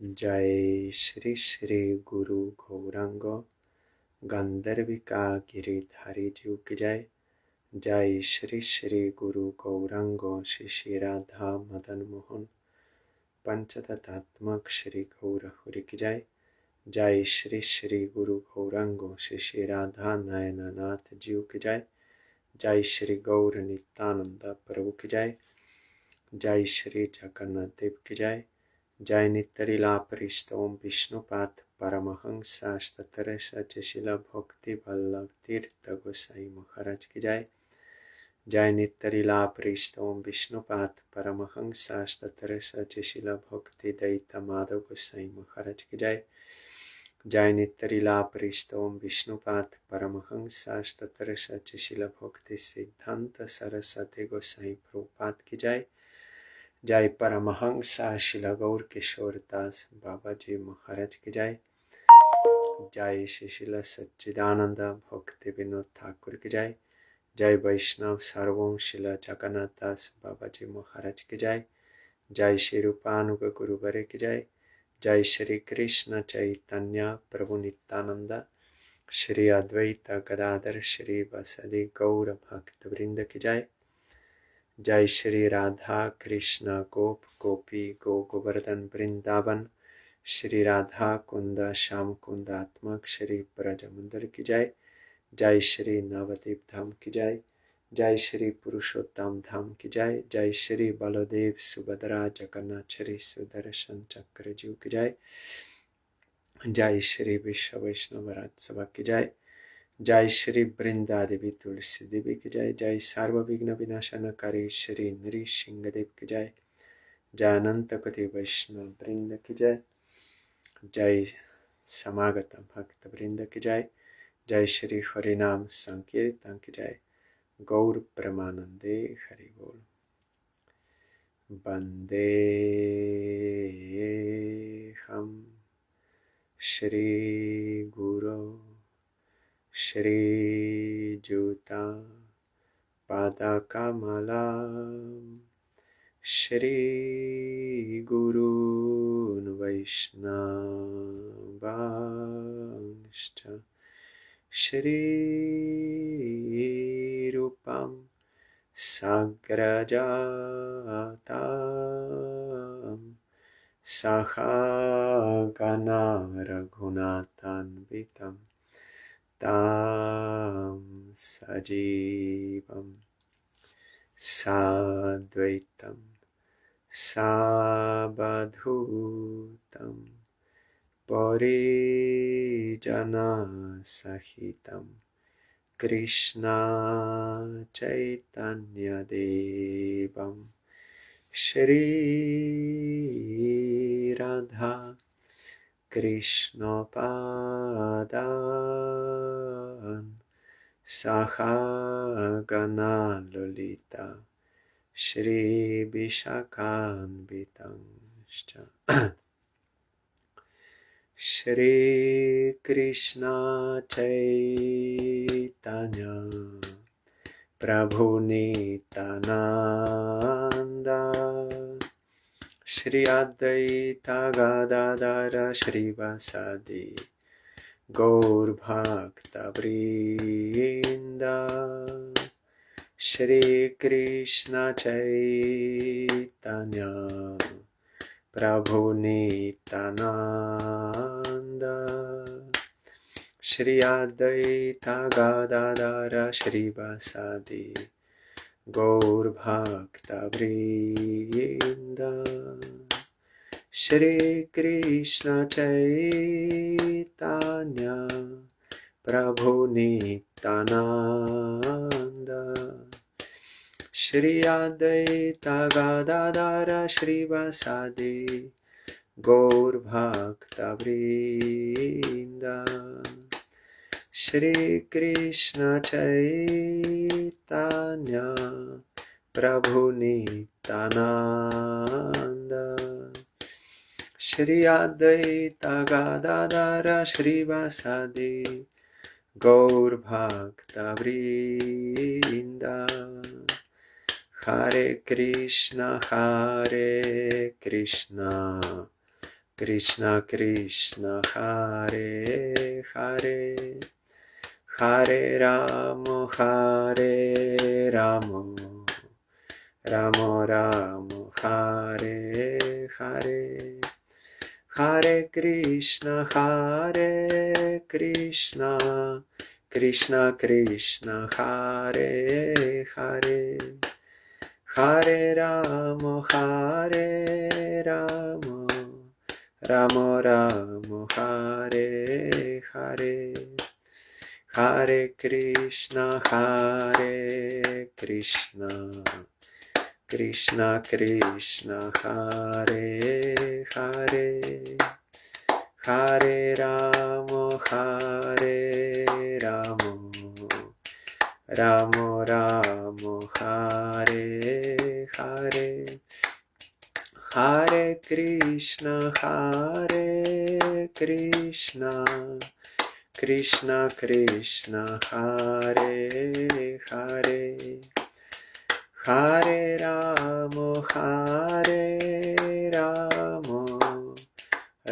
जय श्री श्री गुरु गौरांग गंधर्विका गिरिधारी जीव की जय। जय श्री श्री गुरु गौरांग श्री श्री राधा मदन मोहन पंचतत्त्वात्मक श्री गौर हरि की जय। जय श्री श्री गुरु गौरांग श्री श्री राधा नयननाथ जीव की जय। जय श्री गौर नित्यानंद प्रभु की जय। जय श्री जगन्नाथ देव की जय। जय नित्यलीला परिष्ठ ओम विष्णुपाद परमहंसा तत्र सचिशिला भक्ति वल्लभ तीर्थ गोसाई महाराज की जय। जय नित्यलीला परिष्ठ ओम विष्णुपाद परमहंसा तत्र सचिशिला भक्ति दैत माधव गोसाई महाराज की जय। जय नित्यलीला परिष्ठ ओम विष्णुपाद परमहंसा तत्र सचिशिला भक्ति सिद्धांत सरस्वती गोसाई प्रभुपाद की जय। जय परमहंसा शिला गौर किशोर दास बाबा जी महाराज की जय। जय शिशिला सच्चिदानंद भक्ति विनोद ठाकुर की जय। जय वैष्णव सर्वों शिला जगन्नाथ दास बाबा जी महाराज की जय। जय श्री रूपानुग गुरुवरे की जय। जय श्री कृष्ण चैतन्य प्रभु नित्यानंद श्री अद्वैत गदाधर श्री वसदि गौर भक्त वृंद की जय। जय श्री राधा कृष्ण गोप गोपी गो गोवर्धन वृंदावन श्री राधा कुंद श्याम कुंदात्मक श्री ब्रज मंदिर की जय। जय श्री नवदीप धाम की जय। जय श्री पुरुषोत्तम धाम की जय। जय श्री बलदेव सुभद्रा जगन्नाथ श्री सुदर्शन चक्र जीव की जय। जय श्री विश्व वैष्णव राजसभा की जय। जय श्री वृंदा देवी तुलसी देवी की जय। जय सर्वविघ्न विनाशनकारी श्री नृसिंह देव की जय। जय अनंत कोटि वैष्णव वृंद की जय। जय समागत भक्त वृंद की जय। जय श्री हरिनाम संकीर्तन की जय। गौर प्रेमानंदे हरि बोल। वंदे हम श्री गुरु श्रीयुता पादकमलं श्रीगुरून् वैष्णवांश्च श्रीरूपं सग्रजातं सहगना रघुनाथान्वितं तां सजीवं साद्वैतं सावधूतं परिजनसहितं कृष्ण चैतन्यदेवं श्रीराधा कृष्णपादान् सहगना ललिता श्रीविशाखान्वितांश्च श्रीकृष्ण चैतन्य प्रभु नित्यानन्द श्री अद्वैत गदाधर श्रीवासादि गौर भक्त वृंद श्री कृष्ण चैतन्य प्रभु नित्यानंद श्री अद्वैत गदाधर श्रीवासादि गौर भक्त वृंद श्री कृष्ण चैतन्य प्रभु नित्यानंद श्री अद्वैत गदाधर श्रीवासादि गौर भक्त वृंद श्री कृष्ण चैतन्य प्रभु नित्यानंद श्री अद्वैत गदाधर श्रीवासादि गौर भक्त वृंद Hare Krishna Krishna Krishna Hare Hare Hare Rama Hare Rama Rama Rama Hare Hare Hare Krishna Krishna Krishna Hare Hare Hare Rama Rama Rama Hare Hare Hare Krishna Krishna Krishna Hare Hare Hare Rama Rama Rama Hare Hare Hare Krishna Krishna Krishna Hare Hare Hare Rama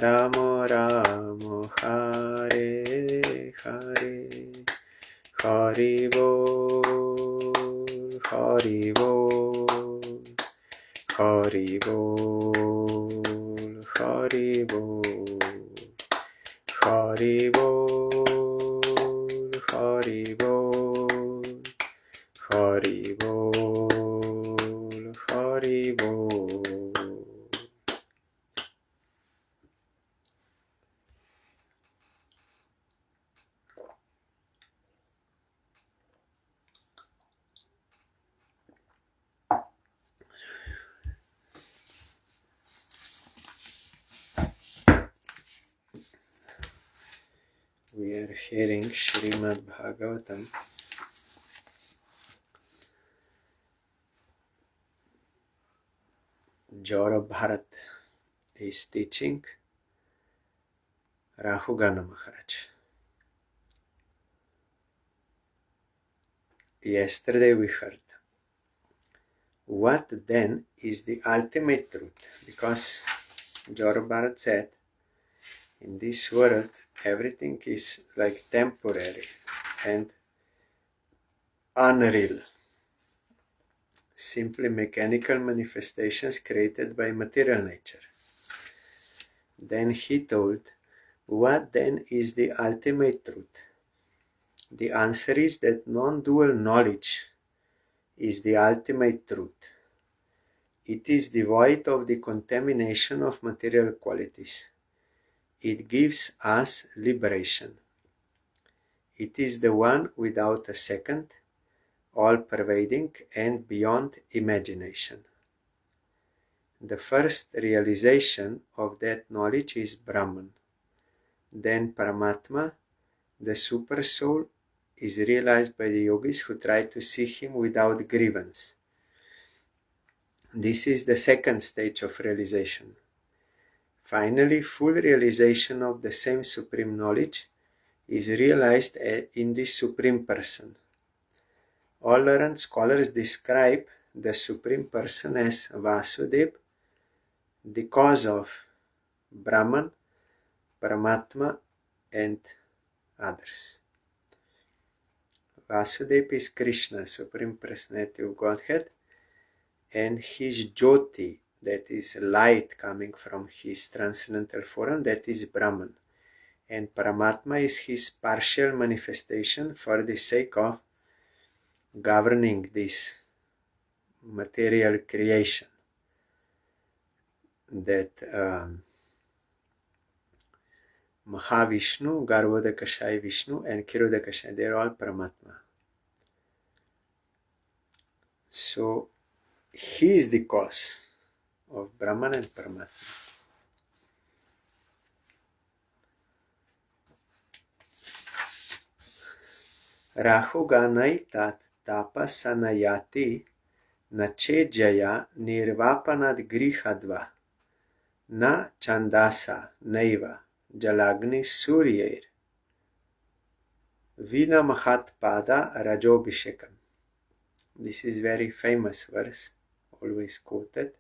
Rama Rama Hare Hare Hari Bol Hari Bol Hari Bol Hari Bol Hari Bol Hari Bol Hari Bol Hari Bol. We are hearing SRIMAD BHGAVATAM, Jor Bharat is teaching Rahugana Maharaj. Yesterday we heard, what then is the ultimate truth? Because Jor Bharat said, in this world everything is like temporary and unreal, simply mechanical manifestations created by material nature. Then he told, what then is the ultimate truth? The answer is that non-dual knowledge is the ultimate truth. It is devoid of the contamination of material qualities. It gives us liberation. It is the one without a second, all-pervading and beyond imagination. The first realization of that knowledge is Brahman. Then Paramatma, the Super Soul, is realized by the yogis who try to see him without grievance. This is the second stage of realization. Finally, full realization of the same supreme knowledge is realized in the Supreme Person. All learned scholars describe the Supreme Person as Vasudeva, the cause of Brahman, Paramatma, and others. Vasudeva is Krishna, Supreme Personality of Godhead, and his Jyoti, that is light coming from his transcendental form, that is Brahman. And Paramatma is his partial manifestation for the sake of governing this material creation. That Mahavishnu, Garbhodakashai Vishnu, and Kirodakashai, they are all Paramatma. So he is the cause of Brahman and Paramatma. Rahuganai tat tapasanayati nache jaya nirvapanad grihadva na chandasa naiva jalagni suryair vina mahat pada rajobhishekam. This is very famous verse, always quoted.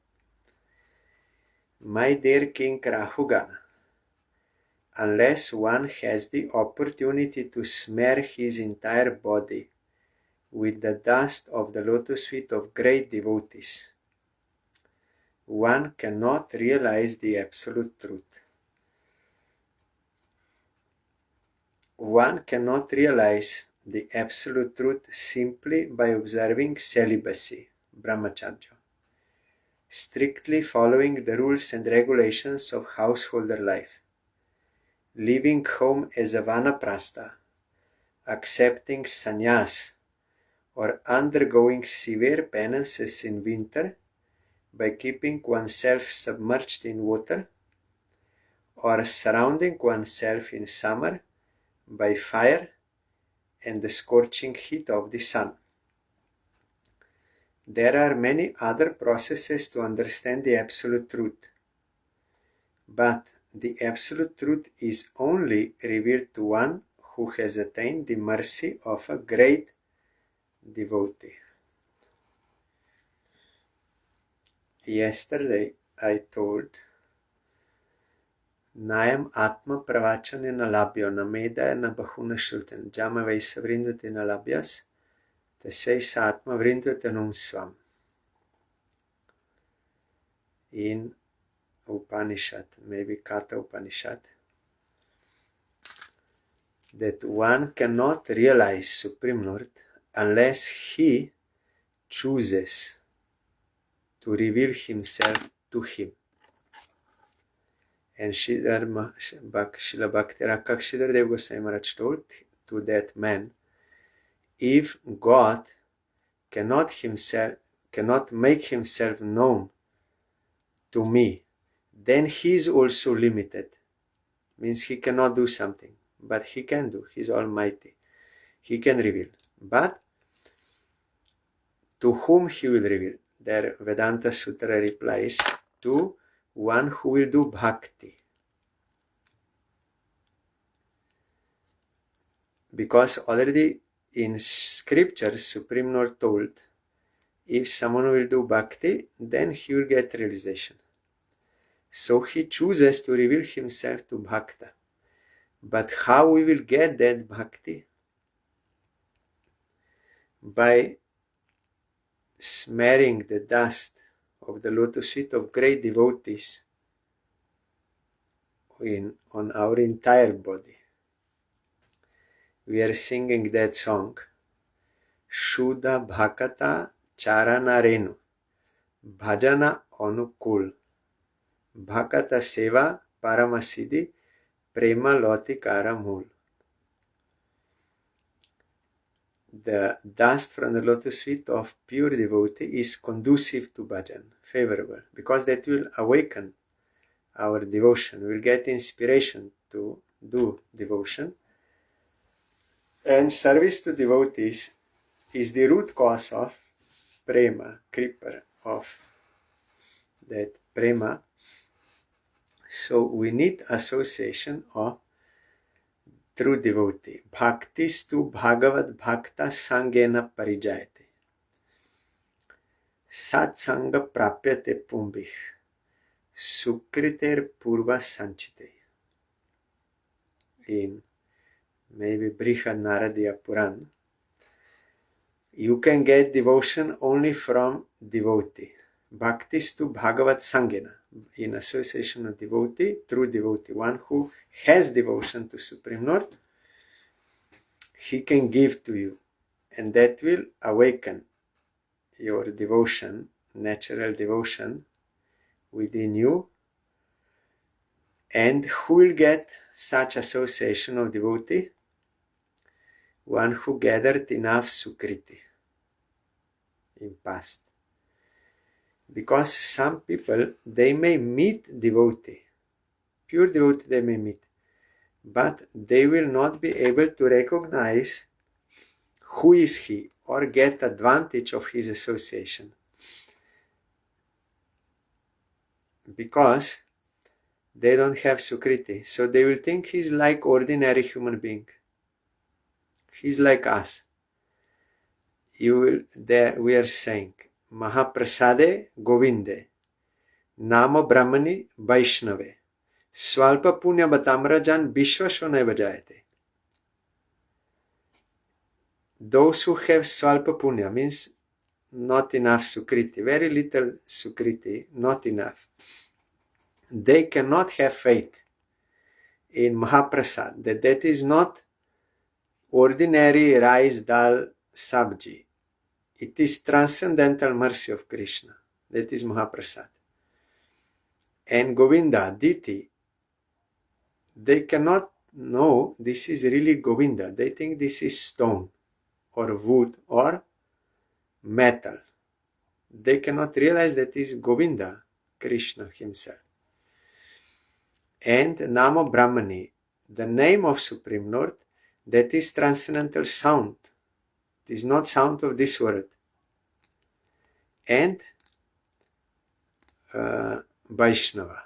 My dear King Rahugana, unless one has the opportunity to smear his entire body with the dust of the lotus feet of great devotees, one cannot realize the absolute truth. One cannot realize the absolute truth simply by observing celibacy, brahmacharya, strictly following the rules and regulations of householder life, leaving home as a vanaprastha, accepting sannyas, or undergoing severe penances in winter by keeping oneself submerged in water, or surrounding oneself in summer by fire and the scorching heat of the sun. There are many other processes to understand the absolute truth, but the absolute truth is only revealed to one who has attained the mercy of a great devotee. Yesterday I told Najem Atma pravachane na labjo, na medaja na bahuna šuten, džama veisa vrindati na labjas, te seisa Atma vrindati num svam. In Upanishad, maybe Katha Upanishad, that one cannot realize Supreme Lord unless he chooses to reveal himself to him. And Srila Bhakti Rakshidhar Dev Goswami Maharaj told to that man, if God cannot make himself known to me, then he is also limited. Means he cannot do something, but he can do. He is almighty. He can reveal. But to whom he will reveal? There Vedanta Sutra replies, to one who will do bhakti. Because already in scripture, Supreme Lord told, if someone will do bhakti, then he will get realization. So he chooses to reveal himself to bhakta. But how we will get that bhakti? By smearing the dust of the lotus feet of great devotees on our entire body. We are singing that song, Shuddha Bhakata Charana Renu, Bhajana Anukul, Bhakata Seva Paramasiddhi, Prema Lotikara Mul. The dust from the lotus feet of pure devotee is conducive to bhajan, favorable, because that will awaken our devotion. We will get inspiration to do devotion. And service to devotees is the root cause of prema, kripa, of that prema. So we need association of true devotee. Bhaktistu bhagavad bhakta sangena parijayate. Satsanga prapyate pumbih. Sukriter purva sanchite. In maybe Brihad Naradiya Puran, you can get devotion only from devotee. Bhaktistu bhagavad sangena. In association of devotee, true devotee, one who has devotion to Supreme Lord, he can give to you, and that will awaken your devotion, natural devotion within you. And who will get such association of devotee? One who gathered enough sukriti in past. Because some people, they may meet devotee, pure devotee they may meet, but they will not be able to recognize who is he or get advantage of his association. Because they don't have sukriti, so they will think he's like ordinary human being. He's like us. We are saying, Mahaprasade Govinde, Nama Brahmani Vaishnave, Swalpa punya batamrajan bishwasvaneva jayate. Those who have swalpa punya means not enough sukriti, very little sukriti, not enough. They cannot have faith in Mahaprasad, that is not ordinary rice dal sabji. It is transcendental mercy of Krishna. That is Mahaprasad. And Govinda, Diti, they cannot know this is really Govinda. They think this is stone or wood or metal. They cannot realize that is Govinda, Krishna himself. And Namo Brahmani, the name of Supreme Lord, that is transcendental sound. It is not sound of this world. And Vaishnava.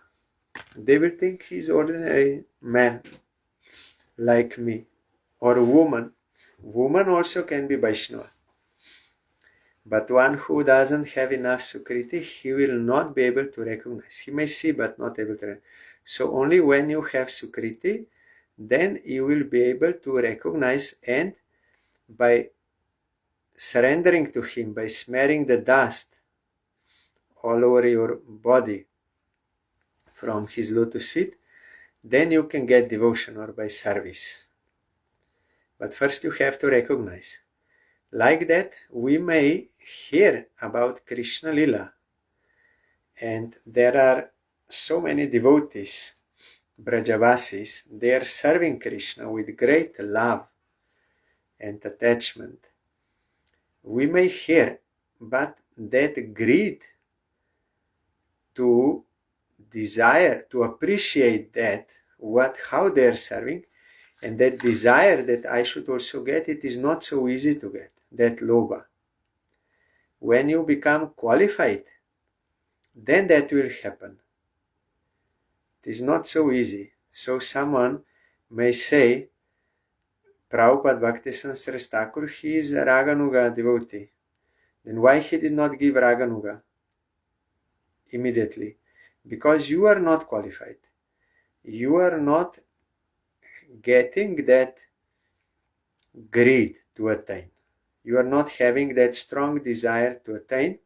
They will think he is ordinary man like me, or a woman. Woman also can be Vaishnava. But one who doesn't have enough Sukriti, he will not be able to recognize. He may see but not able to recognize. So only when you have Sukriti, then you will be able to recognize, and by surrendering to him, by smearing the dust all over your body from his lotus feet, then you can get devotion or by service. But first you have to recognize. Like that, we may hear about Krishna Lila. And there are so many devotees, Brajavasis, they are serving Krishna with great love and attachment. We may hear, but that greed to desire to appreciate that, how they are serving, and that desire that I should also get, it is not so easy to get, that lobha. When you become qualified, then that will happen. It is not so easy. So someone may say, Prabhupada Bhaktisiddhanta Thakur, he is a Raganuga devotee. Then why he did not give Raganuga immediately? Because you are not qualified. You are not getting that greed to attain. You are not having that strong desire to attain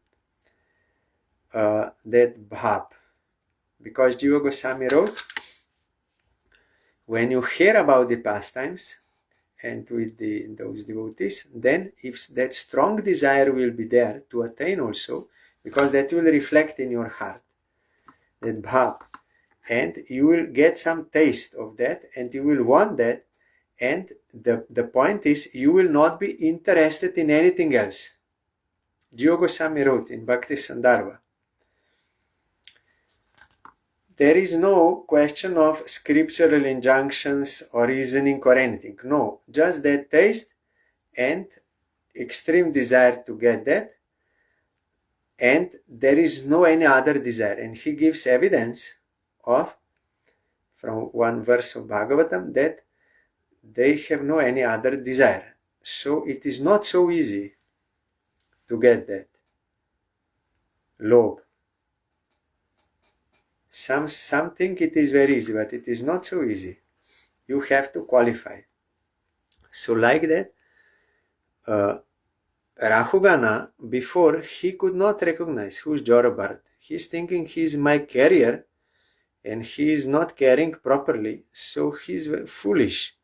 that bhav. Because Jiva Goswami wrote, when you hear about the pastimes and with those devotees, then if that strong desire will be there to attain also, because that will reflect in your heart, that bhav, and you will get some taste of that, and you will want that, and the point is, you will not be interested in anything else. Jiva Goswami wrote in Bhakti Sandarbha, there is no question of scriptural injunctions or reasoning or anything. No, just that taste and extreme desire to get that, and there is no any other desire. And he gives evidence from one verse of Bhagavatam that they have no any other desire. So it is not so easy to get that lobh. Something it is very easy, but it is not so easy. You have to qualify. So like that, Rahugana, before, he could not recognize who is Jora Bharat. He is thinking he is my carrier and he is not carrying properly, so he is foolish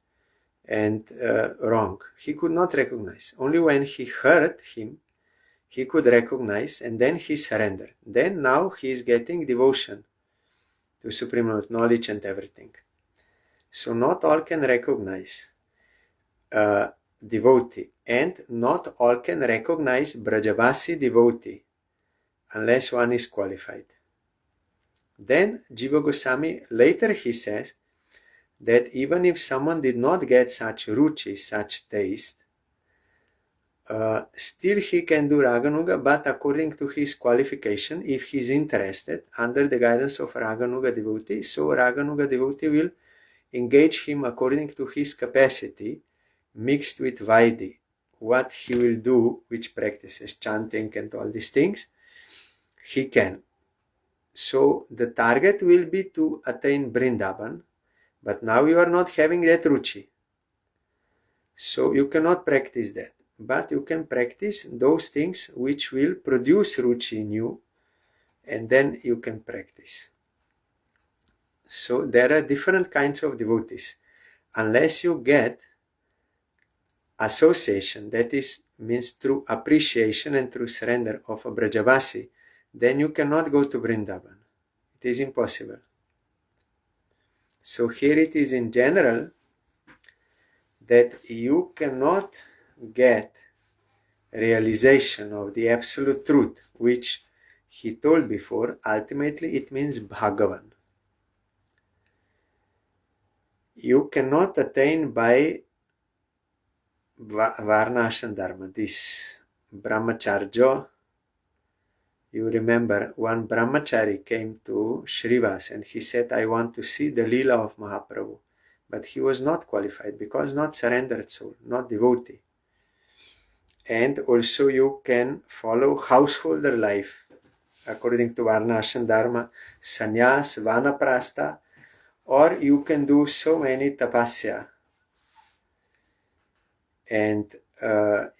and wrong. He could not recognize. Only when he heard him, he could recognize, and then he surrendered. Then now he is getting devotion to Supreme Lord, knowledge and everything. So not all can recognize devotee, and not all can recognize Brajavasi devotee unless one is qualified. Then Jiva Goswami, later he says that even if someone did not get such ruchi, such taste, still he can do Raganuga, but according to his qualification, if he is interested, under the guidance of Raganuga devotee, so Raganuga devotee will engage him according to his capacity, mixed with Vaidhi, what he will do, which practices, chanting and all these things, he can. So the target will be to attain Vrindavan, but now you are not having that ruchi. So you cannot practice that, but you can practice those things which will produce ruchi in you, and then you can practice. So there are different kinds of devotees. Unless you get association, that is, means through appreciation and through surrender of a Brajavasi, then you cannot go to Vrindavan. It is impossible. So here it is in general that you cannot get realization of the absolute truth, which he told before. Ultimately it means Bhagavan. You cannot attain by Varna Ashram Dharma, this Brahmacharya. You remember one Brahmachari came to Shrivas and he said, I want to see the Leela of Mahaprabhu. But he was not qualified because not surrendered soul, not devotee. And also you can follow householder life according to Varna Ashram Dharma, sannyas, vanaprastha, or you can do so many tapasya. And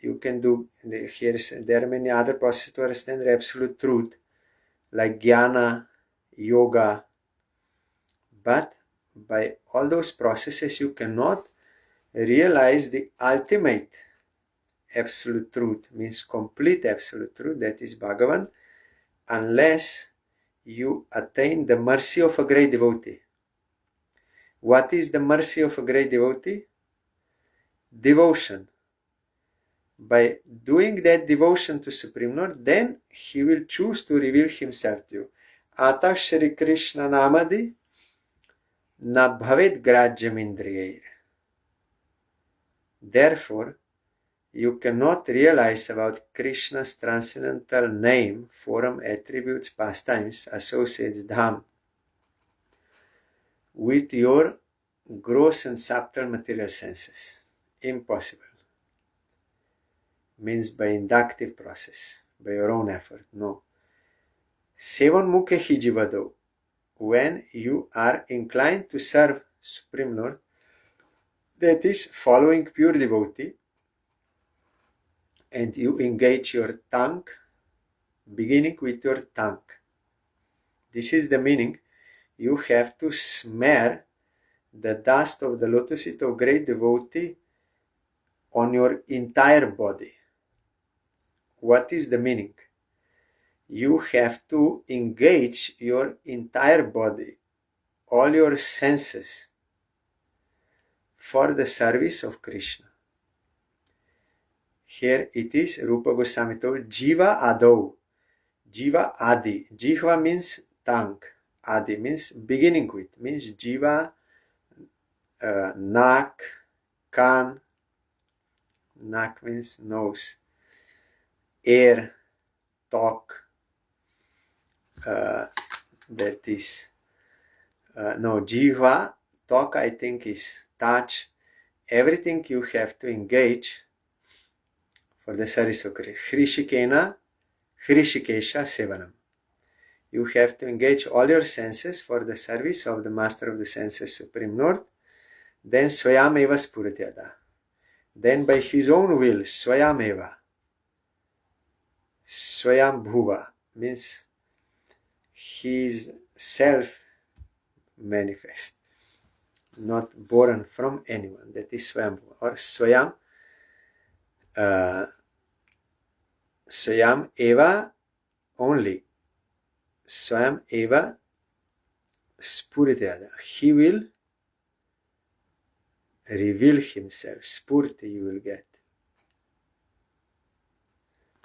you can do, there are many other processes to understand the absolute truth, like jnana, yoga. But by all those processes, you cannot realize the ultimate absolute truth, means complete absolute truth, that is Bhagavan, unless you attain the mercy of a great devotee. What is the mercy of a great devotee? Devotion. By doing that devotion to Supreme Lord, then he will choose to reveal himself to you. Atah Shri Krishna Namadi na bhavet grajyam indriyair. Therefore, you cannot realize about Krishna's transcendental name, form, attributes, pastimes, associates, dham, with your gross and subtle material senses. Impossible. Means by inductive process, by your own effort. No. Sevan mukhe hi jivado. When you are inclined to serve Supreme Lord, that is following pure devotee, and you engage your tongue, beginning with your tongue. This is the meaning. You have to smear the dust of the lotus feet of great devotee on your entire body. What is the meaning? You have to engage your entire body, all your senses, for the service of Krishna. Here it is, Rupa Goswami told, Jiva Adau, Jiva Adi. Jihva means tongue, Adi means beginning with, means Jiva, Nak, Kan, Nak means nose, air, talk, that is, Jihva, talk I think is touch, everything you have to engage for the service of Krishna. Hrishikena, Hrishikesha Sevanam. You have to engage all your senses for the service of the Master of the Senses, Supreme Lord. Then Swayam Eva Spurityada. Then by his own will, Swayam Eva, Swayam Bhuva, means his self manifest, not born from anyone. That is Swayam Bhuva, or Swayam, Swayam Eva only. Swayam Eva Spurityada. He will reveal himself. Spurti you will get.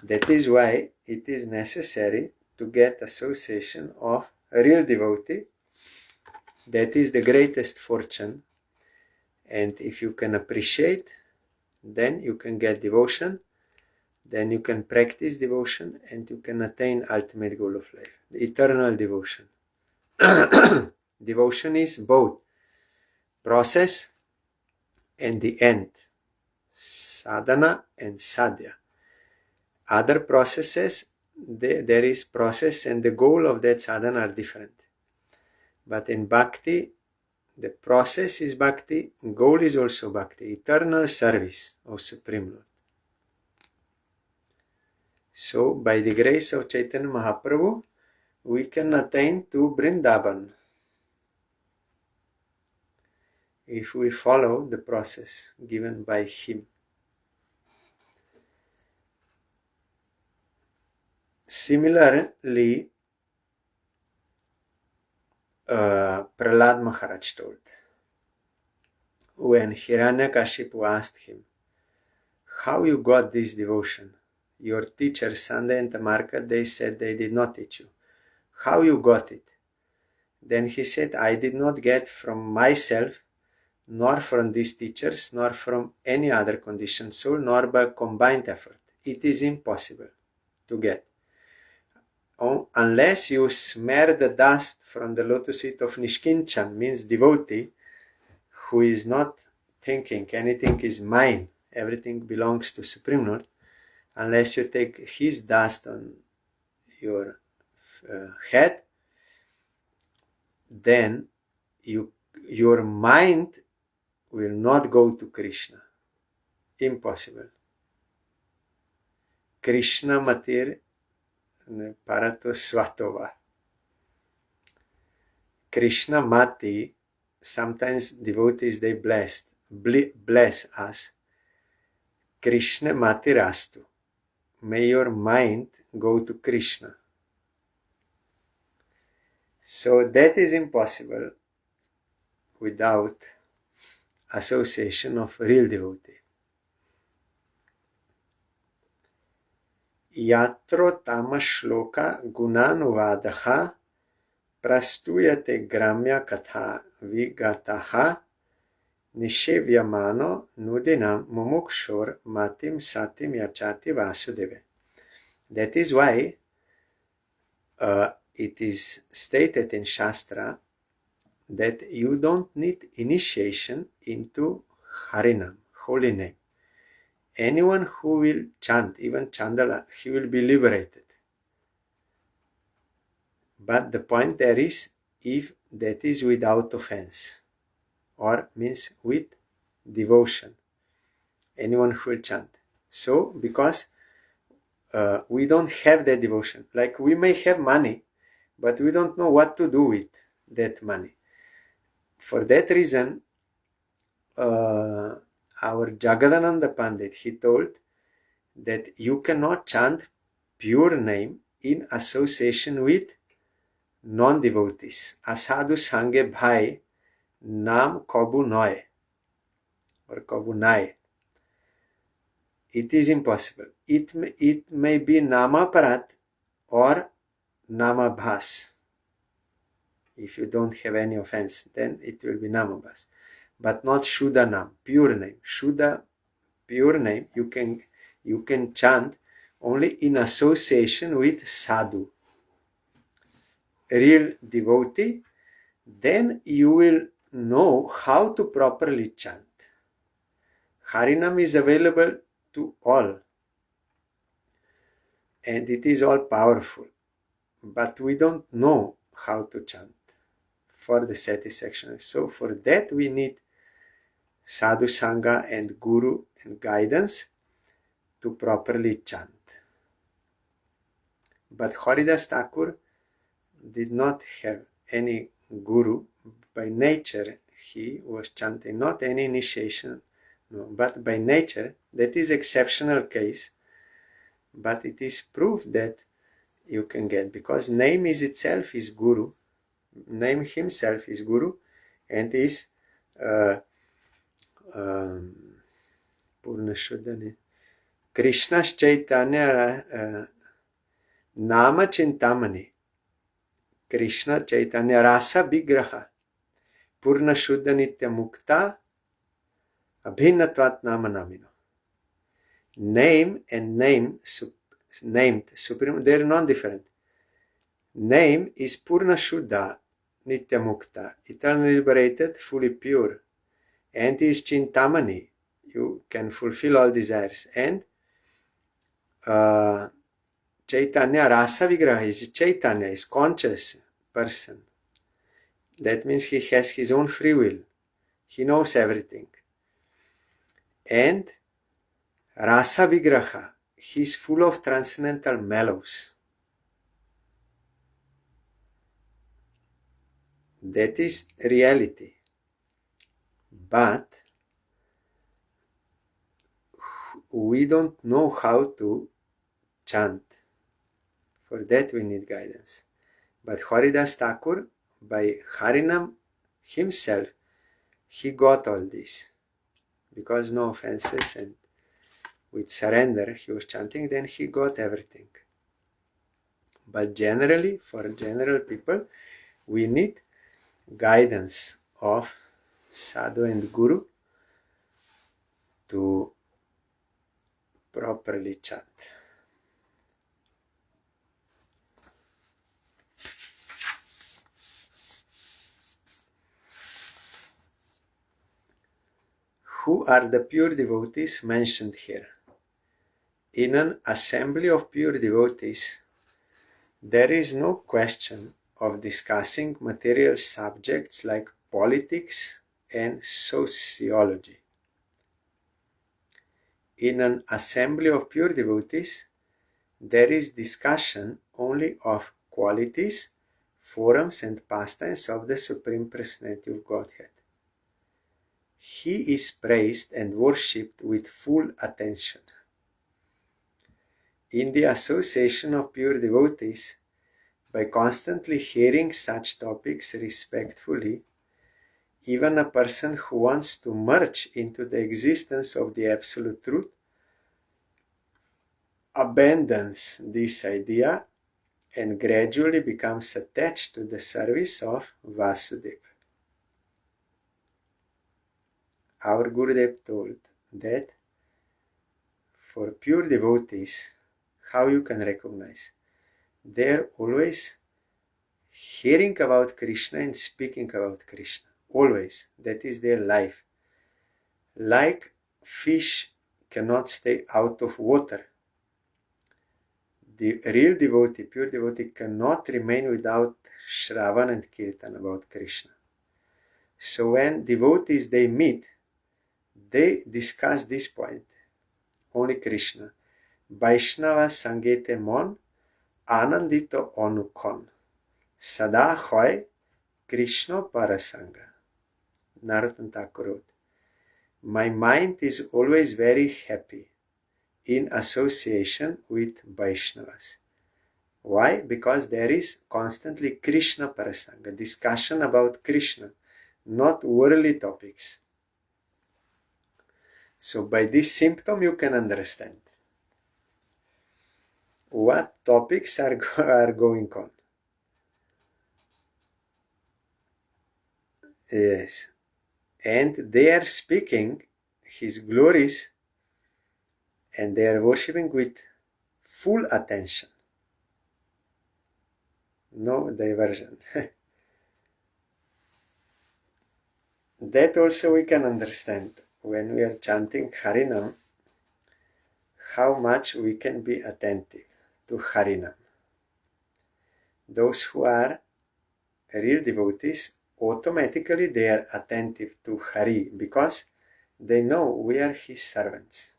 That is why it is necessary to get association of a real devotee. That is the greatest fortune. And if you can appreciate, then you can get devotion, then you can practice devotion, and you can attain ultimate goal of life, the eternal devotion. Devotion is both process and the end, sadhana and sadhya. Other processes there is process and the goal of that sadhana are different. But in bhakti, the process is bhakti, goal is also bhakti, eternal service of Supreme Lord. So, by the grace of Chaitanya Mahaprabhu, we can attain to Vrindavan if we follow the process given by him. Similarly, Prahlad Maharaj told, when Hiranyakashipu asked him, how you got this devotion? Your teachers, Sunday and Tamarka, they said they did not teach you. How you got it? Then he said, I did not get from myself, nor from these teachers, nor from any other conditioned soul, nor by combined effort. It is impossible to get. Unless you smear the dust from the lotus feet of Nishkinchan, means devotee, who is not thinking anything is mine, everything belongs to Supreme Lord, unless you take his dust on your head, then your mind will not go to Krishna. Impossible. Krishna matir parato svatova. Krishna mati, sometimes devotees they bless us. Krishna matirastu. May your mind go to Krishna. So that is impossible without association of real devotee. Yatro tama shloka gunanuvadaha prastuyate gramya katha vigataha nishevyamano nudinam mumukshor matim satim yachati vasudeve. That is why it is stated in Shastra that you don't need initiation into Harinam, holy name. Anyone who will chant, even Chandala, he will be liberated. But the point there is, if that is without offense, or means with devotion, anyone who will chant. So, because we don't have that devotion, like we may have money, but we don't know what to do with that money. For that reason, our Jagadananda Pandit, he told that you cannot chant pure name in association with non-devotees. Asadu sange bhai nam kabu noy or kabu nai. It is impossible. It may be namaparat or namabhas. If you don't have any offense, then it will be namabhas. But not Shuddha Nam, pure name. Shuddha, pure name, you can chant only in association with sadhu, real devotee. Then you will know how to properly chant. Harinam is available to all, and it is all powerful, but we don't know how to chant for the satisfaction. So for that we need sadhu sangha and guru and guidance to properly chant. But Haridas Thakur did not have any guru. By nature he was chanting, not any initiation, no, but by nature. That is exceptional case, but it is proof that you can get, because name is itself is guru. Name himself is guru, and is Purna Shuddhani. Krishna's Chaitanya Nama Chintamani. Krishna Chaitanya Rasa Vigraha. Purna Shuddha Nitya Mukta Abhinatvat Nama Namino. Name and named Supreme, they are non-different. Name is Purna Shuddha Nitya Mukta, eternally liberated, fully pure, and is Chintamani, you can fulfill all desires. And Chaitanya Rasa Vigraha is Chaitanya, is conscious person. That means he has his own free will. He knows everything. And Rasa Vigraha, he is full of transcendental mellows. That is reality. But we don't know how to chant. For that we need guidance. But Haridas Thakur, by Harinam himself, he got all this. Because no offenses, and with surrender he was chanting, then he got everything. But generally, for general people, we need guidance of sadhu and guru to properly chant. Who are the pure devotees mentioned here? In an assembly of pure devotees, there is no question of discussing material subjects like politics and sociology. In an assembly of pure devotees, there is discussion only of qualities, forms, and pastimes of the Supreme Personality of Godhead. He is praised and worshipped with full attention. In the association of pure devotees, by constantly hearing such topics respectfully, even a person who wants to merge into the existence of the Absolute Truth abandons this idea and gradually becomes attached to the service of Vasudeva. Our Gurudev told that for pure devotees, how you can recognize? They're always hearing about Krishna and speaking about Krishna. Always. That is their life. Like fish cannot stay out of water. The real devotee, pure devotee, cannot remain without Shravan and Kirtan about Krishna. So when devotees they meet, they discuss this point. Only Krishna. Vaishnava Sangete Mon Anandito Onukon. Sada Hoy Krishna Parasanga. Narottam Thakur wrote, my mind is always very happy in association with Vaishnavas. Why? Because there is constantly Krishna Parasanga, discussion about Krishna, not worldly topics. So by this symptom you can understand what topics are going on. Yes. And they are speaking his glories and they are worshipping with full attention. No diversion. That also we can understand when we are chanting Harinam, how much we can be attentive to Harinam. Those who are real devotees, automatically they are attentive to Hari because they know we are his servants.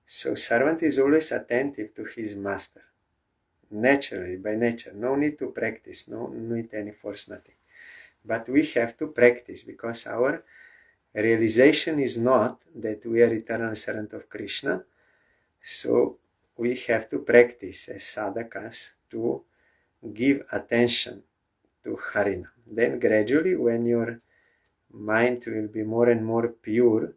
So servant is always attentive to his master. Naturally, by nature. No need to practice, no need any force, nothing. But we have to practice because our realization is not that we are eternal servant of Krishna. So we have to practice as sadhakas to give attention to Harinam. Then gradually when your mind will be more and more pure,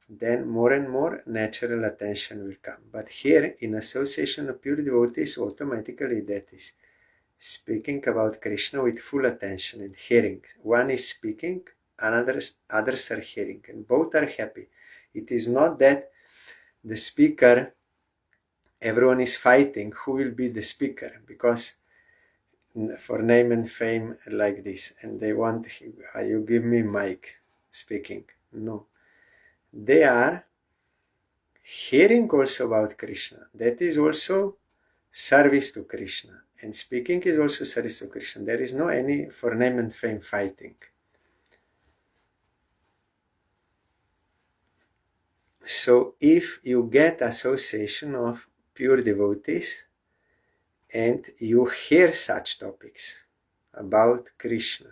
then more and more natural attention will come. But here in association of pure devotees, automatically that is speaking about Krishna with full attention and hearing. One is speaking, others are hearing, and both are happy. It is not that the speaker, everyone is fighting who will be the speaker, because for name and fame like this, and they want, you give me mic speaking. No. They are hearing also about Krishna. That is also service to Krishna. And speaking is also service to Krishna. There is no any for name and fame fighting. So if you get association of pure devotees and you hear such topics about Krishna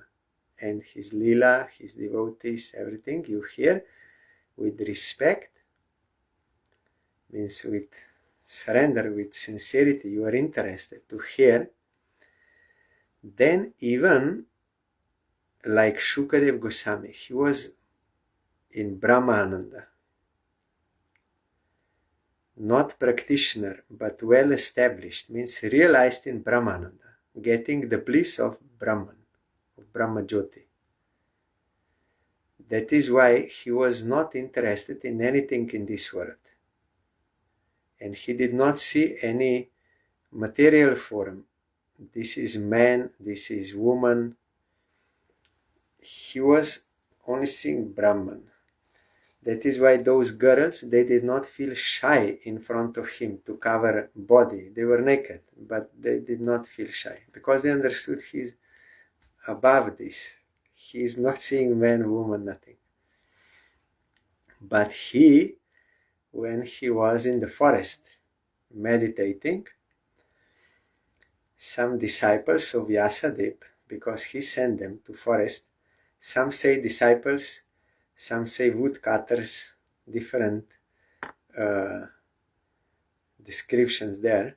and his lila, his devotees, everything you hear with respect, means with surrender, with sincerity, you are interested to hear, then even like Shukadev Goswami, he was in Brahmananda, not practitioner, but well established, means realized in Brahmananda, getting the bliss of Brahman, of Brahma Jyoti. That is why he was not interested in anything in this world. And he did not see any material form. This is man, this is woman. He was only seeing Brahman. That is why those girls, they did not feel shy in front of him to cover body. They were naked, but they did not feel shy because they understood he is above this. He is not seeing man, woman, nothing. But he, when he was in the forest meditating, some disciples of Vyasadeva, because he sent them to forest, some say disciples, some say woodcutters, different descriptions there.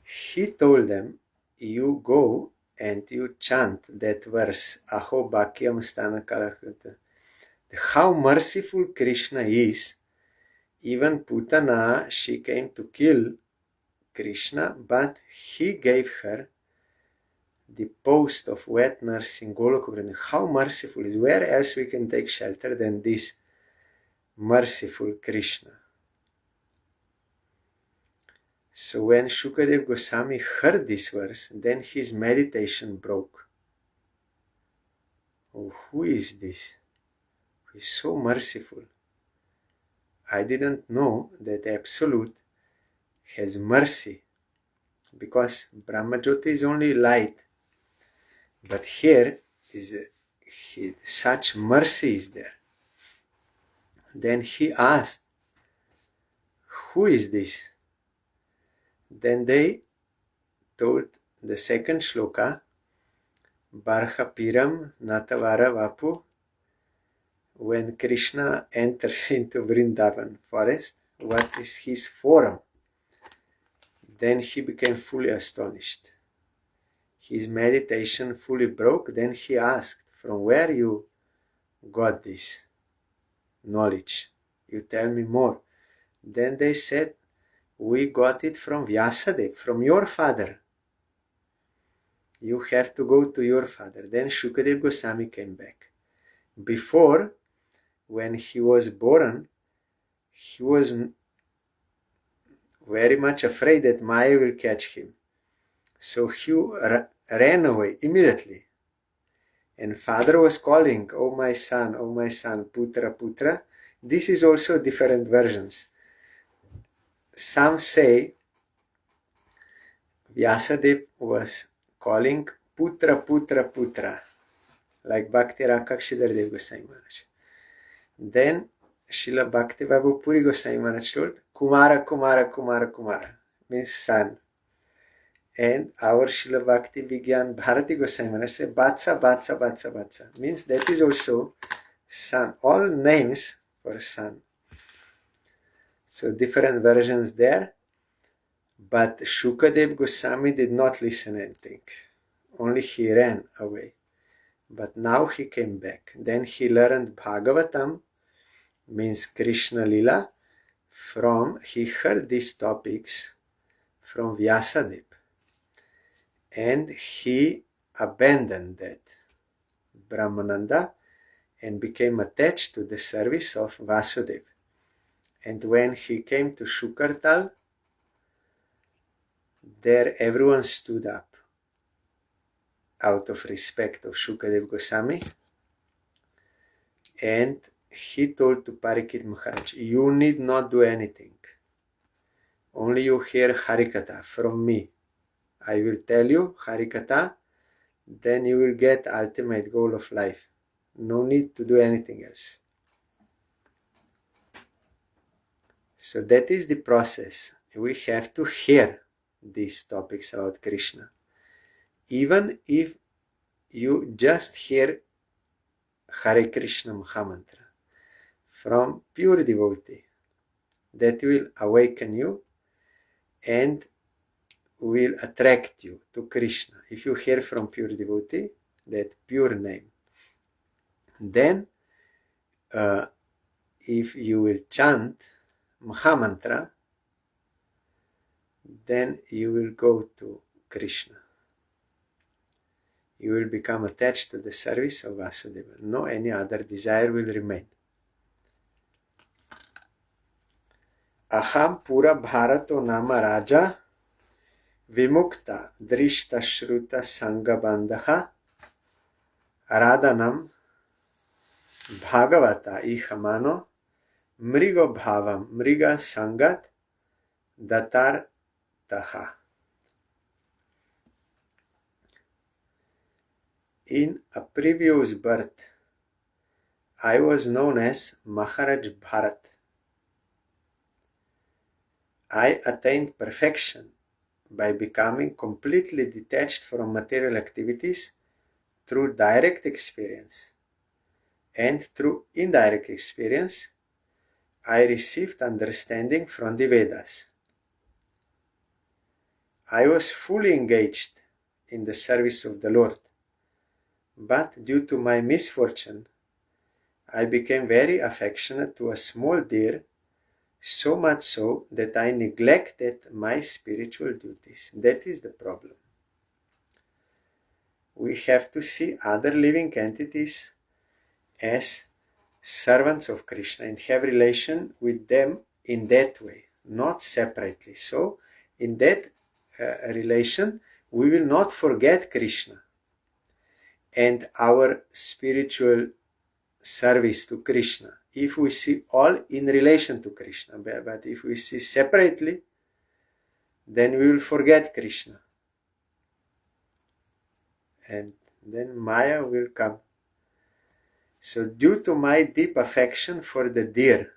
He told them, you go and you chant that verse, Aho Bhakyam Stana Kalakata. How merciful Krishna is. Even Putana, she came to kill Krishna, but he gave her the post of wet nurse in Goloka. How merciful is. Where else we can take shelter than this merciful Krishna? So when Shukadev Goswami heard this verse, then his meditation broke. Oh, who is this? Who is so merciful? I didn't know that Absolute has mercy, because Brahma Jyoti is only light. But here is such mercy is there. Then he asked, who is this? Then they told the second shloka, Barhapiram Natavara Vapu, when Krishna enters into Vrindavan forest, what is his form? Then he became fully astonished. His meditation fully broke. Then he asked, from where you got this knowledge? You tell me more. Then they said, we got it from Vyasadeva, from your father. You have to go to your father. Then Shukadev Goswami came back. Before, when he was born, he was very much afraid that Maya will catch him. So he ran away immediately. And father was calling, oh my son, Putra, Putra. This is also different versions. Some say Vyasadeva was calling Putra, Putra, Putra, like Bhakti Rakshidhar Dev Goswami Maharaj. Then Srila Bhakti Babu Puri Goswami Maharaj told Kumara, Kumara, Kumara, Kumara, means son. And our Srila Bhakti Vigyan Bharati Goswami Maharaj said Vatsa, Vatsa, Vatsa, Vatsa, means that is also son. All names for son. So different versions there. But Shukadev Goswami did not listen anything. Only he ran away. But now he came back. Then he learned Bhagavatam, means Krishna Lila, he heard these topics from Vyasadeva. And he abandoned that Brahmananda and became attached to the service of Vasudeva. And when he came to Shukartal, there everyone stood up out of respect of Shukadev Goswami. And he told to Parikshit Maharaj, you need not do anything. Only you hear Harikatha from me. I will tell you Harikatha, then you will get ultimate goal of life. No need to do anything else. So that is the process. We have to hear these topics about Krishna. Even if you just hear Hare Krishna Mahamantra from pure devotee, that will awaken you and will attract you to Krishna. If you hear from pure devotee, that pure name, then if you will chant Mahamantra, then you will go to Krishna. You will become attached to the service of Vasudeva. No any other desire will remain. Aham pura bharato nama raja vimukta drishta shruta sangabandha radhanam bhagavata ihamano mrigo bhavam mriga sangat datar taha. In a previous birth, I was known as Maharaj Bharat. I attained perfection by becoming completely detached from material activities through direct experience. And through indirect experience, I received understanding from the Vedas. I was fully engaged in the service of the Lord, but due to my misfortune, I became very affectionate to a small deer, so much so that I neglected my spiritual duties. That is the problem. We have to see other living entities as servants of Krishna and have relation with them in that way, not separately. So in that relation, we will not forget Krishna and our spiritual service to Krishna if we see all in relation to Krishna. But if we see separately, then we will forget Krishna. And then Maya will come. So due to my deep affection for the deer,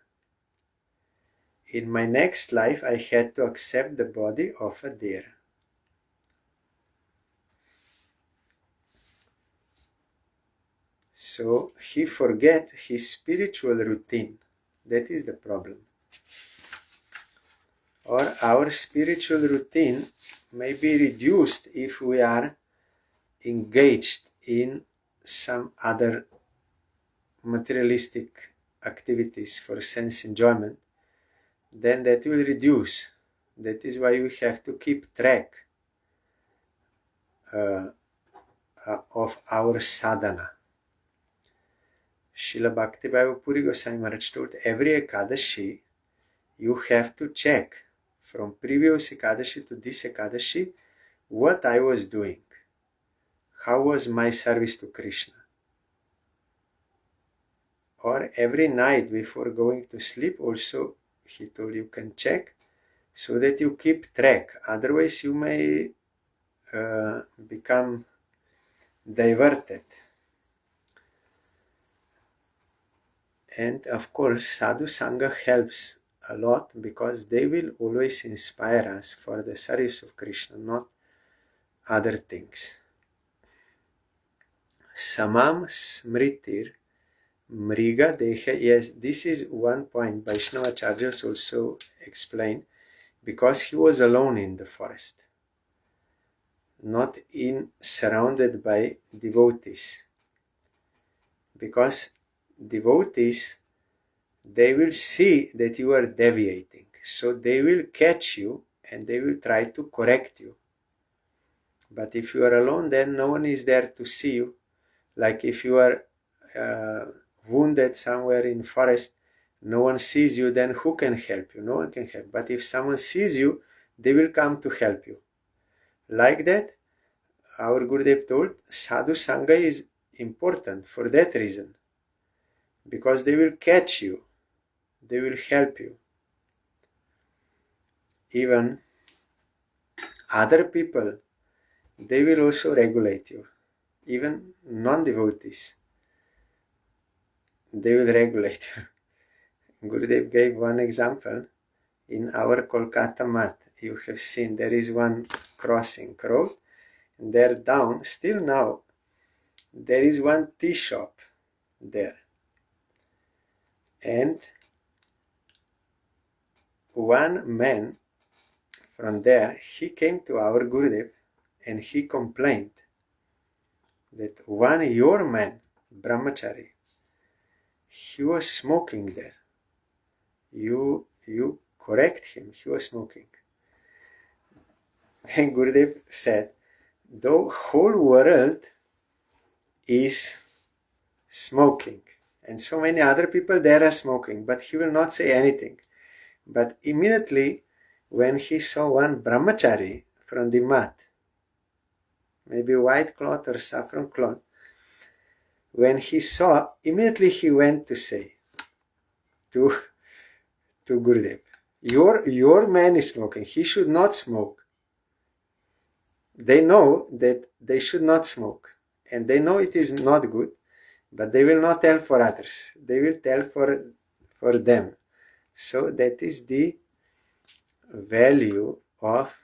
in my next life I had to accept the body of a deer. So he forget his spiritual routine. That is the problem. Or our spiritual routine may be reduced if we are engaged in some other materialistic activities for sense enjoyment, then that will reduce. That is why we have to keep track of our sadhana. Srila Bhakti Puri Goswami Maharaj told every Ekadashi you have to check from previous Ekadashi to this Ekadashi what I was doing. How was my service to Krishna? Or every night before going to sleep also he told you can check so that you keep track. Otherwise you may become diverted. And of course Sadhu Sangha helps a lot because they will always inspire us for the service of Krishna, not other things. Samam smritir mriga deha. Yes, this is one point Vaishnavacharyas also explained, because he was alone in the forest, not surrounded by devotees. Because devotees, they will see that you are deviating, so they will catch you and they will try to correct you. But if you are alone, then no one is there to see you. Like if you are wounded somewhere in forest, no one sees you, then who can help you? No one can help. But if someone sees you, they will come to help you. Like that, our Gurudev told, Sadhu Sangha is important for that reason. Because they will catch you. They will help you. even other people, they will also regulate you. Even non-devotees, they will regulate you. Gurudev gave one example. In our Kolkata mat, you have seen there is one crossing road, and there down, still now, there is one tea shop there. And one man from there, he came to our Gurudev and he complained that one your man, brahmachari, he was smoking there. You correct him, he was smoking. And Gurudev said, the whole world is smoking, and so many other people there are smoking, but he will not say anything. But immediately when he saw one brahmachari from the mat, maybe white cloth or saffron cloth, when he saw, immediately he went to say to Gurudev, your man is smoking, he should not smoke. They know that they should not smoke, and they know it is not good, but they will not tell for others. They will tell for them. So that is the value of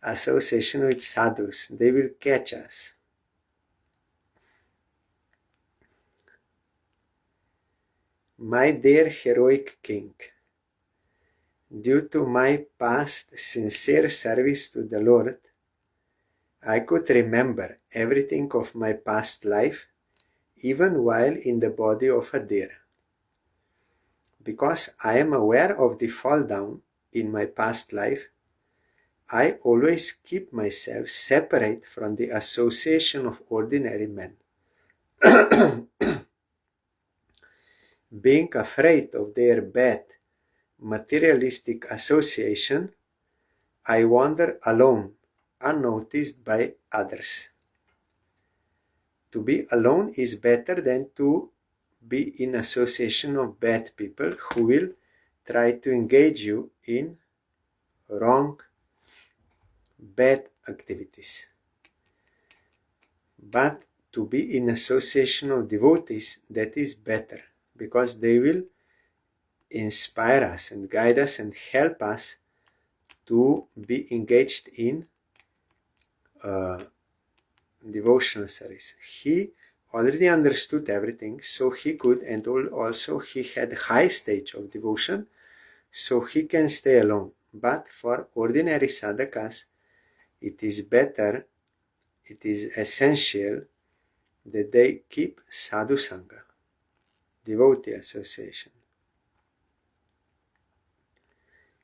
association with sadhus. They will catch us. My dear heroic king, due to my past sincere service to the Lord, I could remember everything of my past life, even while in the body of a deer. Because I am aware of the fall down in my past life, I always keep myself separate from the association of ordinary men. Being afraid of their bad materialistic association, I wander alone, unnoticed by others. To be alone is better than to be in association of bad people who will try to engage you in wrong, bad activities. But to be in association of devotees, that is better, because they will inspire us and guide us and help us to be engaged in devotional service. He already understood everything, so he could, and also he had high stage of devotion, so he can stay alone. But for ordinary sadhakas, it is better, it is essential that they keep sadhu sangha, devotee association.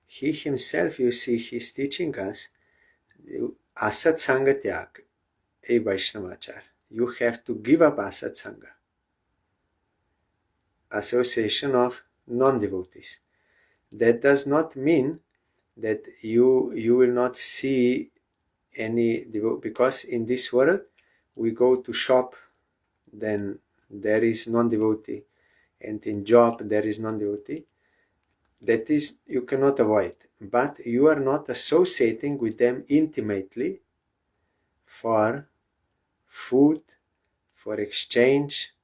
He himself, you see, he is teaching us asat sangha tyag, a Vaishnavachar. You have to give up asat sangha, association of non-devotees. That does not mean that you will not see any devotee, because in this world we go to shop, then there is non-devotee, and in job there is non-devotee. That is, you cannot avoid, but you are not associating with them intimately for food, for exchange,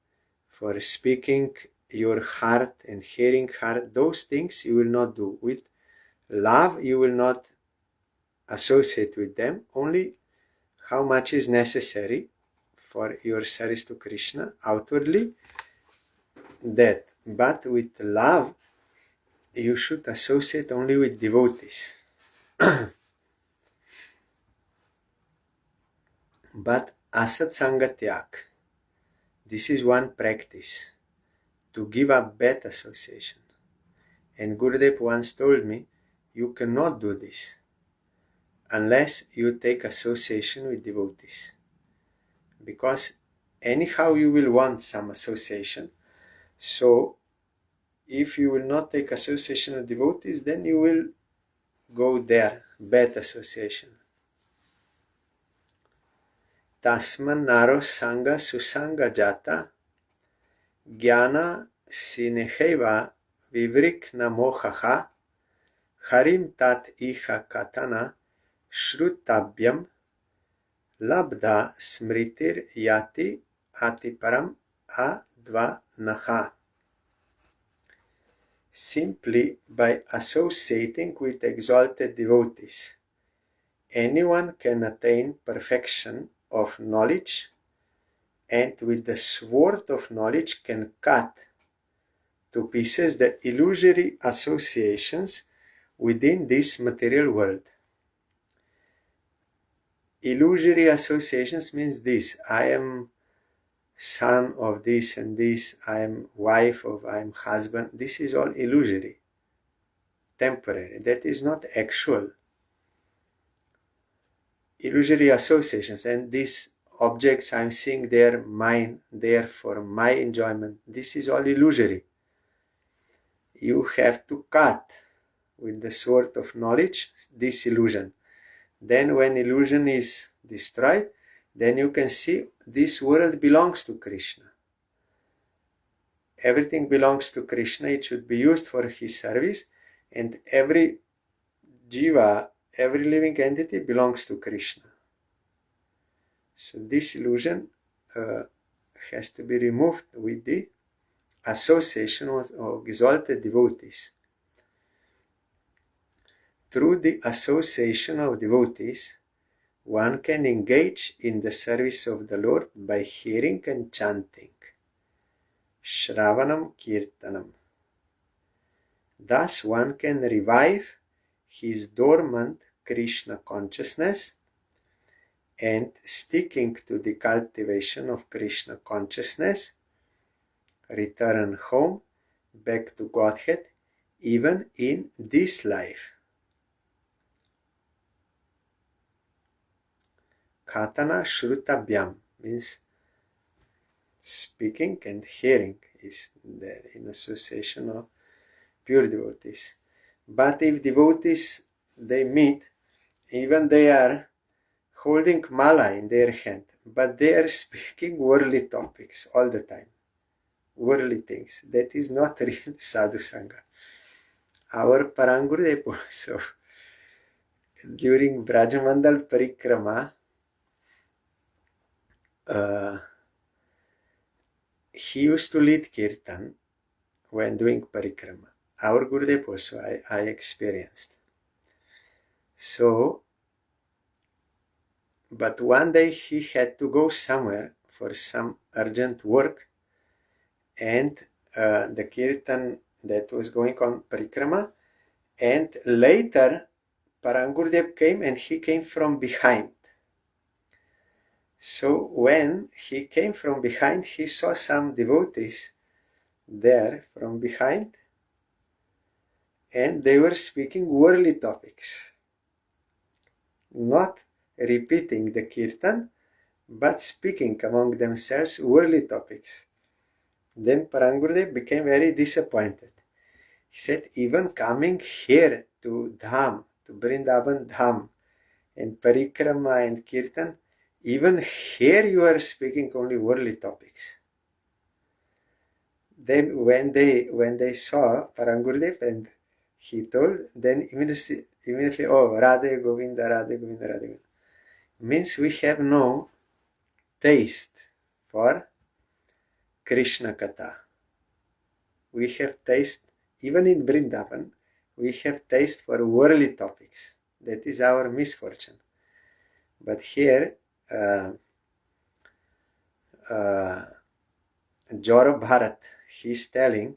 for speaking your heart and hearing heart. Those things you will not do. With love you will not associate with them, only how much is necessary for your service to Krishna outwardly, that. But with love you should associate only with devotees. But asat sanga tyag, this is one practice, to give up bad association. And Gurudev once told me, you cannot do this unless you take association with devotees, because anyhow you will want some association. So if you will not take association with devotees, then you will go there, bad association. Tasman naro sanga susanga jata jnana sineheva vivrikna mohaha Harim tat iha katana shrutabyam labda smritir yati atiparam advanaha. Simply by associating with exalted devotees, anyone can attain perfection of knowledge, and with the sword of knowledge can cut to pieces the illusory associations within this material world. Illusory associations means this: I am son of this and this, I am wife of, I am husband. This is all illusory, temporary. That is not actual. Illusory associations, and these objects I'm seeing, they're mine, they're for my enjoyment. This is all illusory. You have to cut with the sword of knowledge this illusion. Then when illusion is destroyed, then you can see this world belongs to Krishna. Everything belongs to Krishna. It should be used for his service, and every jiva, every living entity belongs to Krishna. So this illusion has to be removed with the association of exalted devotees. Through the association of devotees, one can engage in the service of the Lord by hearing and chanting, Shravanam Kirtanam. Thus one can revive his dormant Krishna consciousness, and sticking to the cultivation of Krishna consciousness, return home, back to Godhead, even in this life. Katana Shrutabhyam means speaking and hearing is there in association of pure devotees. But if devotees, they meet, even they are holding mala in their hand, but they are speaking worldly topics all the time, worldly things. That is not real sadhu sangha. Our Parangurudev also, during Brajamandal Parikrama, he used to lead kirtan when doing parikrama. Our Gurudev also I experienced. So, but one day he had to go somewhere for some urgent work, and the kirtan that was going on parikrama, and later Parangurudev came, and he came from behind. So when he came from behind, he saw some devotees there from behind, and they were speaking worldly topics, not repeating the kirtan, but speaking among themselves worldly topics. Then Parangurudev became very disappointed. He said, even coming here to Dham, to Vrindavan Dham, and Parikrama and Kirtan, even here you are speaking only worldly topics. Then when they saw Parangurudev, and he told, then immediately, oh, Radhe Govinda, Radhe Govinda, Radhe Govinda. Means we have no taste for Krishna Katha. We have taste, even in Vrindavan, we have taste for worldly topics. That is our misfortune. But here, Jora Bharat, he's telling,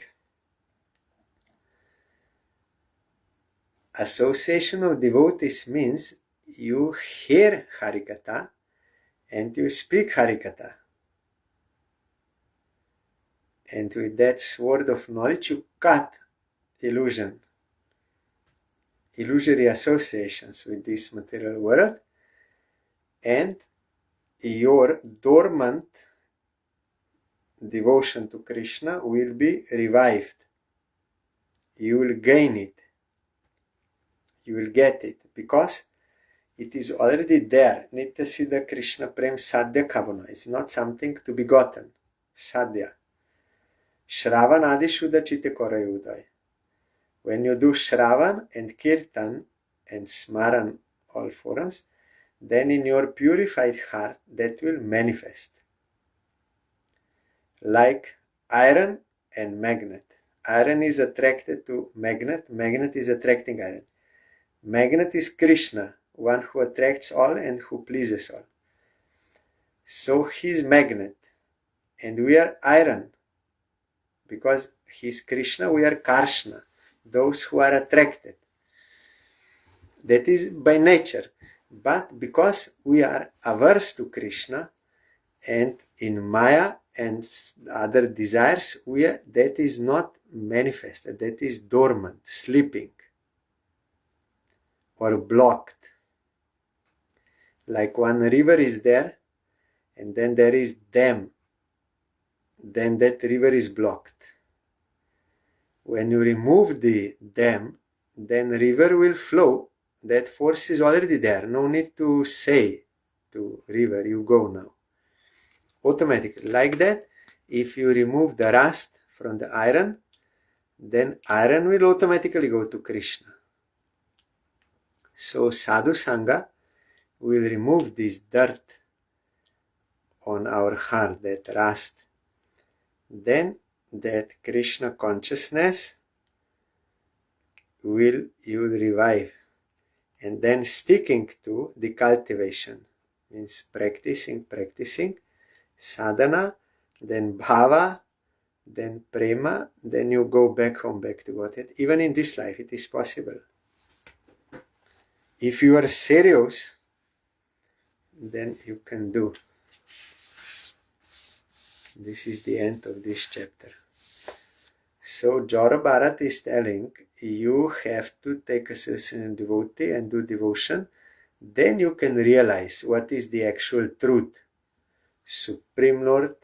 association of devotees means you hear Harikatha and you speak Harikatha. And with that sword of knowledge you cut illusion, illusory associations with this material world, and your dormant devotion to Krishna will be revived. You will gain it. You will get it, because it is already there. Nitya Siddha Krishna Prem Sadhya Kavana. It's not something to be gotten. Sadhya. Shravan Adi Shuddha Chitte Koray Uday. When you do Shravan and Kirtan and Smaran, all forms, then in your purified heart that will manifest. Like iron and magnet. Iron is attracted to magnet, magnet is attracting iron. Magnet is Krishna, one who attracts all and who pleases all. So he is magnet, and we are iron. Because he is Krishna, we are Karshna, those who are attracted. That is by nature. But because we are averse to Krishna, and in Maya and other desires, that is not manifested, that is dormant, sleeping, or blocked. Like one river is there, and then there is dam, then that river is blocked. When you remove the dam, then river will flow. That force is already there. No need to say to river, you go now. Automatically. Like that, if you remove the rust from the iron, then iron will automatically go to Krishna. So Sadhu Sangha will remove this dirt on our heart, that rust. Then that Krishna consciousness will you revive. And then sticking to the cultivation means practicing, sadhana, then bhava, then prema, then you go back home, back to Godhead. Even in this life, it is possible. If you are serious, then you can do. This is the end of this chapter. So Jora Bharat is telling, you have to take a cessation devotee and do devotion. Then you can realize what is the actual truth. Supreme Lord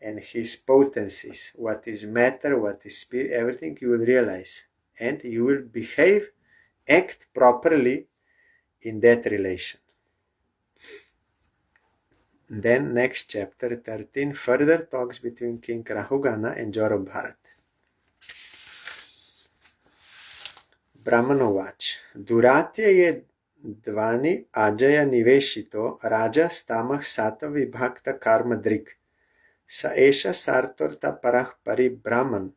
and His potencies. What is matter, what is spirit, everything you will realize. And you will behave, act properly in that relation. Then next chapter 13 further talks between King Rahugana and Jora Bharat. Brahmanovac. Duratya ye dvani ajaya niveshito raja stamah sata vibhakta karma drik. Sa esha sartorta parah pari brahman.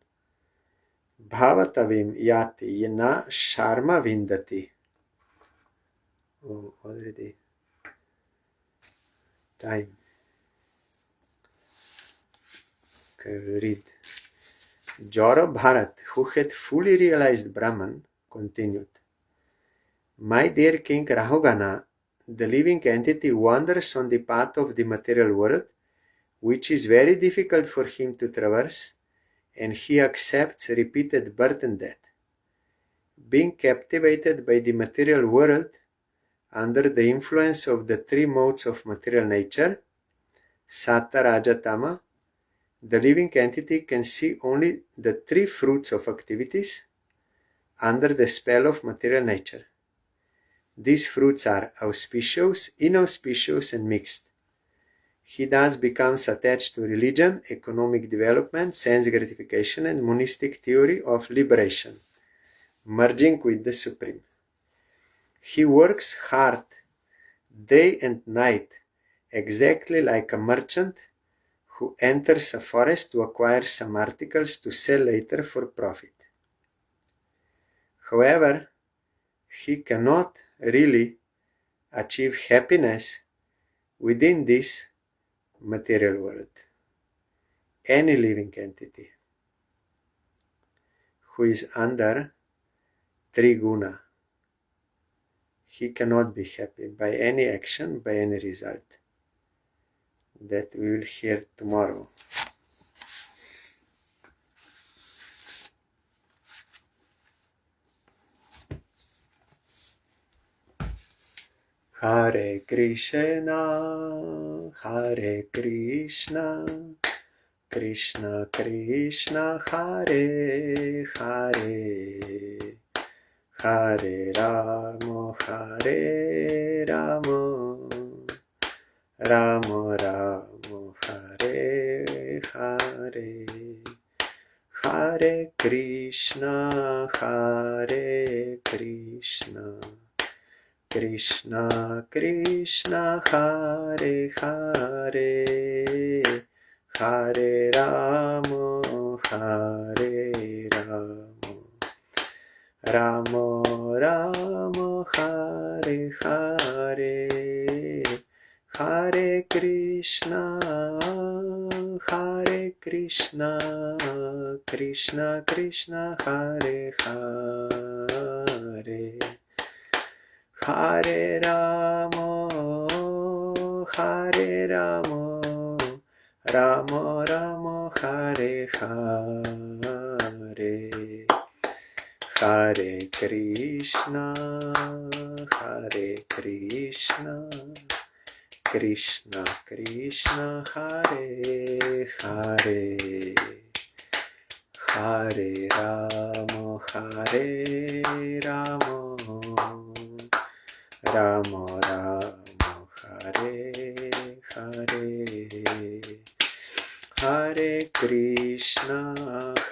Bhavatavim yati yena sharma vindati. Oh, already time. Okay, we'll read. Jora Bharat, who had fully realized Brahman, continued. My dear King Rahugana, the living entity wanders on the path of the material world, which is very difficult for him to traverse, and he accepts repeated birth and death. Being captivated by the material world, under the influence of the three modes of material nature, Sattva, Raja, Tama, the living entity can see only the three fruits of activities under the spell of material nature. These fruits are auspicious, inauspicious, and mixed. He thus becomes attached to religion, economic development, sense gratification, and monistic theory of liberation, merging with the Supreme. He works hard, day and night, exactly like a merchant who enters a forest to acquire some articles to sell later for profit. However, he cannot really achieve happiness within this material world. Any living entity who is under Triguna, he cannot be happy by any action, by any result. That we will hear tomorrow. Hare Krishna, Krishna Krishna, Hare Hare, Hare Rama, Rama Rama, Hare Hare, Hare Krishna, Hare Krishna, Krishna Krishna, Hare Hare, Hare Rama, Hare Rama, Rama Rama, Hare Hare, Hare Krishna, Hare Krishna, Krishna Krishna, Hare Hare, Hare Rama, Hare Rama, Rama Rama, Hare Hare, Hare Krishna, Hare Krishna, Krishna Krishna, Hare Hare, Hare Rama, Hare Rama, Rama Rama, Hare Hare, Hare Krishna,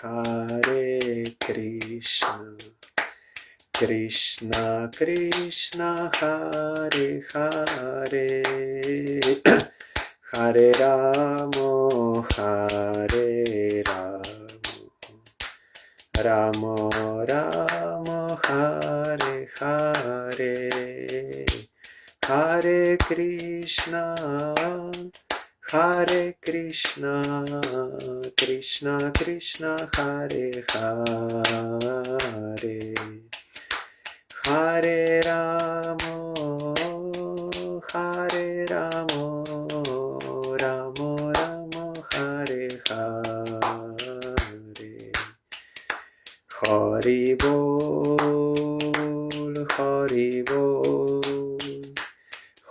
Hare Krishna, Krishna Krishna, Hare Hare, Hare Rama, Hare Rama, Rama Rama, Hare Hare, Hare Krishna, Hare Krishna, Krishna Krishna, Hare Hare, Hare Rama, Hare Rama, Rama Rama, Hare Hare, Hari Bol, Hari Bol,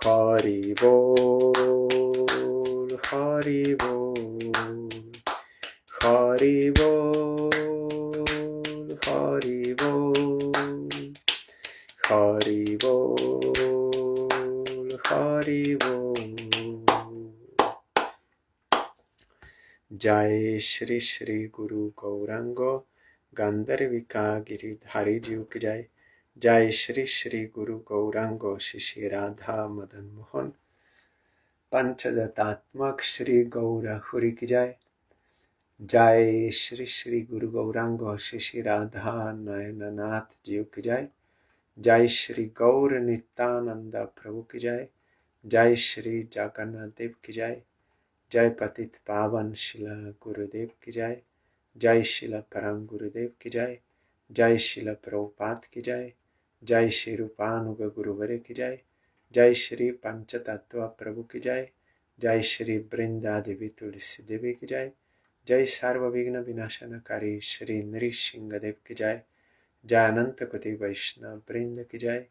Hari Bol, Hari Bol, Hari Bol, Hari Bol, Hari Bol, Hari Bol. Jai Shri Shri Guru Gauranga Gandharvika Giridhari Ji ki Jai. Jai Shri Shri Guru Gauranga Shri Radha Madan Mohan Panchadatatmak Shri Gaura Huri ki Jai. Jai Shri Shri Guru Gauranga Shri Radha Nayananath Ji ki Jai. Jai Shri Gaur Nityananda Prabhu ki Jai. Jai Shri Jagannath Dev ki Jai. Jai Patit Pavan Shila Gurudev ki Jai. Jai Shila Parang Gurudev ki Jai. Jai Shila Prabhupada ki Jai. Jai Shri Rupanuga Guruvare ki Jai. Jai Shri Panchatattva Prabhu ki Jai. Jai Shri Brinda Devi Tulsi Devi ki Jai. Jai Sarva Vigna Vinashana Kari Shri Nrishingadev ki Jai. Jai Ananta Koti Vaishnava Brinda ki Jai.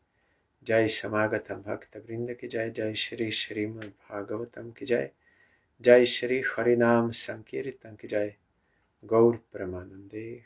Jai Samagatam Bhakta Brinda ki Jai. Jai Shri SRIMAD BHGAVATAM ki Jai. Jai Shri Harinam Sankirtan ki Jai. Gaur Pramanande